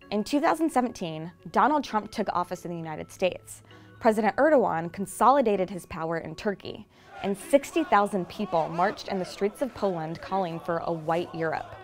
In 2017, Donald Trump took office in the United States. President Erdogan consolidated his power in Turkey, and 60,000 people marched in the streets of Poland calling for a white Europe.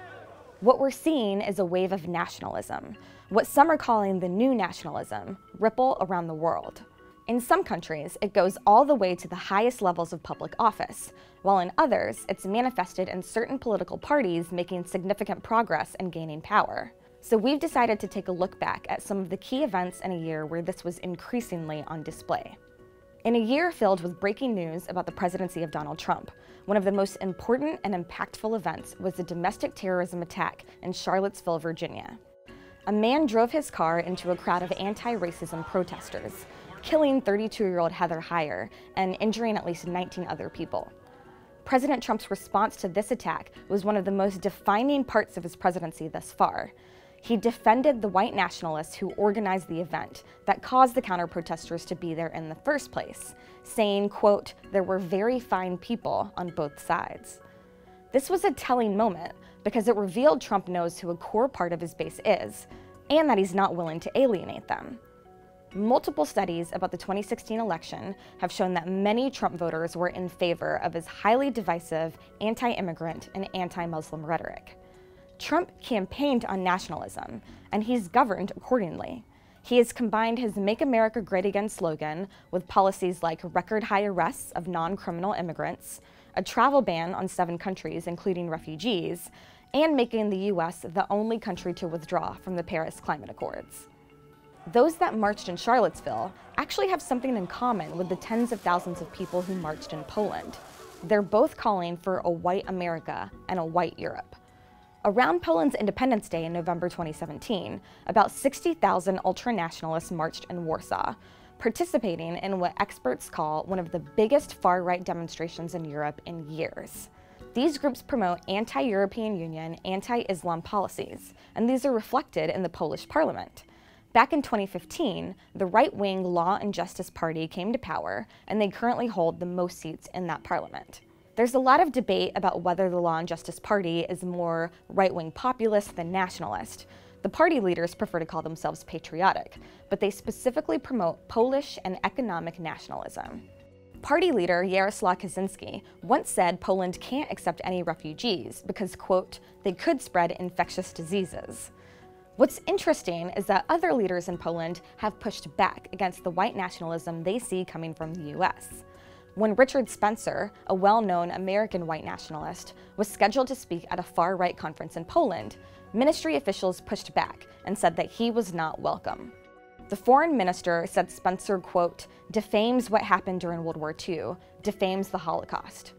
What we're seeing is a wave of nationalism, what some are calling the new nationalism, ripple around the world. In some countries, it goes all the way to the highest levels of public office, while in others, it's manifested in certain political parties making significant progress and gaining power. So we've decided to take a look back at some of the key events in a year where this was increasingly on display. In a year filled with breaking news about the presidency of Donald Trump, one of the most important and impactful events was the domestic terrorism attack in Charlottesville, Virginia. A man drove his car into a crowd of anti-racism protesters, killing 32-year-old Heather Heyer and injuring at least 19 other people. President Trump's response to this attack was one of the most defining parts of his presidency thus far. He defended the white nationalists who organized the event that caused the counter-protesters to be there in the first place, saying, quote, "There were very fine people on both sides." This was a telling moment because it revealed Trump knows who a core part of his base is, and that he's not willing to alienate them. Multiple studies about the 2016 election have shown that many Trump voters were in favor of his highly divisive, anti-immigrant, and anti-Muslim rhetoric. Trump campaigned on nationalism, and he's governed accordingly. He has combined his Make America Great Again slogan with policies like record-high arrests of non-criminal immigrants, a travel ban on 7 countries, including refugees, and making the U.S. the only country to withdraw from the Paris Climate Accords. Those that marched in Charlottesville actually have something in common with the tens of thousands of people who marched in Poland. They're both calling for a white America and a white Europe. Around Poland's Independence Day in November 2017, about 60,000 ultra-nationalists marched in Warsaw, participating in what experts call one of the biggest far-right demonstrations in Europe in years. These groups promote anti-European Union, anti-Islam policies, and these are reflected in the Polish parliament. Back in 2015, the right-wing Law and Justice Party came to power, and they currently hold the most seats in that parliament. There's a lot of debate about whether the Law and Justice Party is more right-wing populist than nationalist. The party leaders prefer to call themselves patriotic, but they specifically promote Polish and economic nationalism. Party leader Jarosław Kaczynski once said Poland can't accept any refugees because, quote, "they could spread infectious diseases." What's interesting is that other leaders in Poland have pushed back against the white nationalism they see coming from the US. When Richard Spencer, a well-known American white nationalist, was scheduled to speak at a far-right conference in Poland, ministry officials pushed back and said that he was not welcome. The foreign minister said Spencer, quote, "defames what happened during World War II, defames the Holocaust."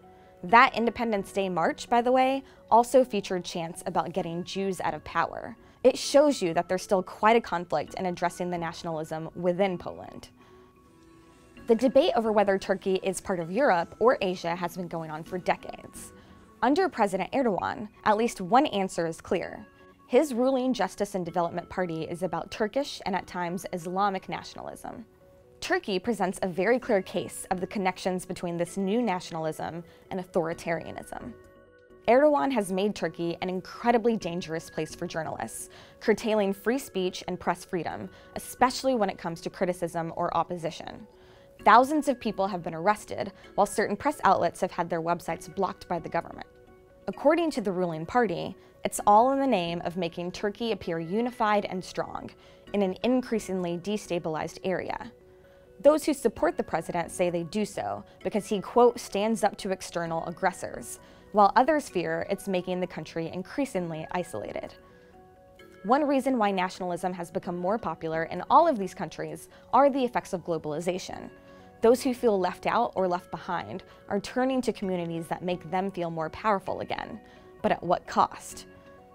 That Independence Day march, by the way, also featured chants about getting Jews out of power. It shows you that there's still quite a conflict in addressing the nationalism within Poland. The debate over whether Turkey is part of Europe or Asia has been going on for decades. Under President Erdogan, at least one answer is clear. His ruling Justice and Development Party is about Turkish and at times Islamic nationalism. Turkey presents a very clear case of the connections between this new nationalism and authoritarianism. Erdogan has made Turkey an incredibly dangerous place for journalists, curtailing free speech and press freedom, especially when it comes to criticism or opposition. Thousands of people have been arrested, while certain press outlets have had their websites blocked by the government. According to the ruling party, it's all in the name of making Turkey appear unified and strong in an increasingly destabilized area. Those who support the president say they do so because he, quote, "stands up to external aggressors," while others fear it's making the country increasingly isolated. One reason why nationalism has become more popular in all of these countries are the effects of globalization. Those who feel left out or left behind are turning to communities that make them feel more powerful again. But at what cost?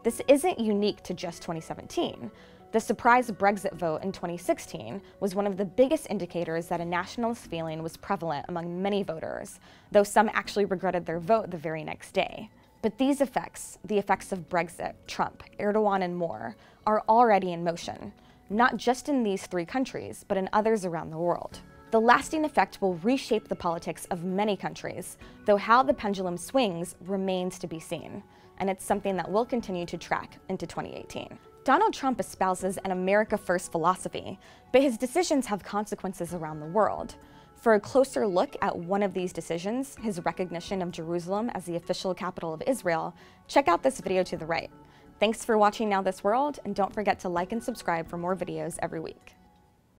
This isn't unique to just 2017. The surprise Brexit vote in 2016 was one of the biggest indicators that a nationalist feeling was prevalent among many voters, though some actually regretted their vote the very next day. But these effects, the effects of Brexit, Trump, Erdogan, and more, are already in motion, not just in these 3 countries, but in others around the world. The lasting effect will reshape the politics of many countries, though how the pendulum swings remains to be seen, and it's something that we'll continue to track into 2018. Donald Trump espouses an America First philosophy, but his decisions have consequences around the world. For a closer look at one of these decisions, his recognition of Jerusalem as the official capital of Israel, check out this video to the right. Thanks for watching Now This World, and don't forget to like and subscribe for more videos every week.